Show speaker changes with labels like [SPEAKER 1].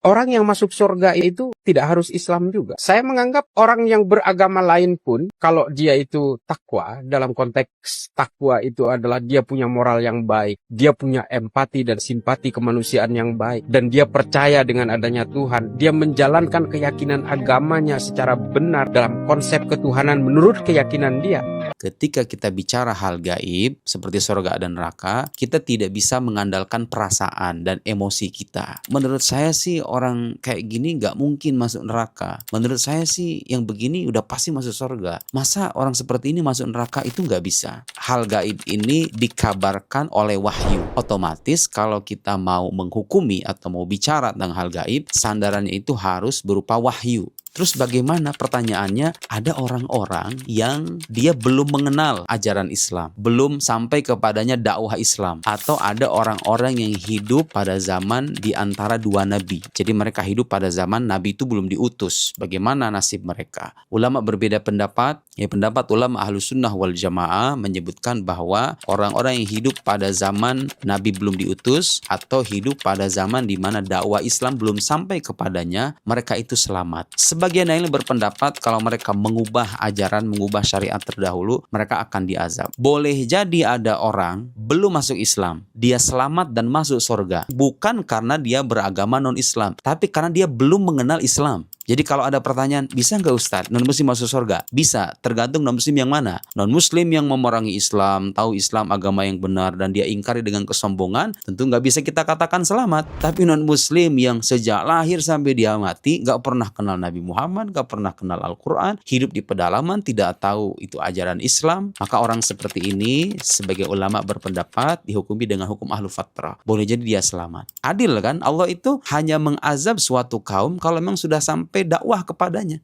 [SPEAKER 1] orang yang masuk surga itu tidak harus Islam juga. Saya menganggap orang yang beragama lain pun, kalau dia itu takwa, dalam konteks takwa itu adalah dia punya moral yang baik, dia punya empati dan simpati kemanusiaan yang baik, dan dia percaya dengan adanya Tuhan, dia menjalankan keyakinan agamanya secara benar dalam konsep ketuhanan menurut keyakinan dia.
[SPEAKER 2] Ketika kita bicara hal gaib seperti surga dan neraka, kita tidak bisa mengandalkan perasaan dan emosi kita. Menurut saya sih orang kayak gini nggak mungkin masuk neraka. Menurut saya sih yang begini udah pasti masuk surga. Masa orang seperti ini masuk neraka, itu nggak bisa. Hal gaib ini dikabarkan oleh wahyu. Otomatis kalau kita mau menghukumi atau mau bicara tentang hal gaib, sandarannya itu harus berupa wahyu. Terus bagaimana pertanyaannya? Ada orang-orang yang dia belum mengenal ajaran Islam, belum sampai kepadanya dakwah Islam, atau ada orang-orang yang hidup pada zaman di antara dua nabi. Jadi mereka hidup pada zaman nabi itu belum diutus. Bagaimana nasib mereka? Ulama berbeda pendapat. Ya, pendapat ulama Ahlus Sunnah wal Jamaah menyebutkan bahwa orang-orang yang hidup pada zaman nabi belum diutus atau hidup pada zaman di mana dakwah Islam belum sampai kepadanya, mereka itu selamat. Sebagian lain berpendapat kalau mereka mengubah ajaran, mengubah syariat terdahulu, mereka akan diazab. Boleh jadi ada orang belum masuk Islam, dia selamat dan masuk surga, bukan karena dia beragama non-Islam, tapi karena dia belum mengenal Islam. Jadi kalau ada pertanyaan, bisa nggak Ustadz non-muslim masuk surga? Bisa, tergantung non-muslim yang mana. Non-muslim yang memerangi Islam, tahu Islam agama yang benar, dan dia ingkari dengan kesombongan, tentu nggak bisa kita katakan selamat. Tapi non-muslim yang sejak lahir sampai dia mati, nggak pernah kenal Nabi Muhammad, nggak pernah kenal Al-Quran, hidup di pedalaman, tidak tahu itu ajaran Islam, maka orang seperti ini, sebagai ulama berpendapat, dihukumi dengan hukum ahlu fatrah. Boleh jadi dia selamat. Adil kan? Allah itu hanya mengazab suatu kaum kalau memang sudah sampai dakwah kepadanya.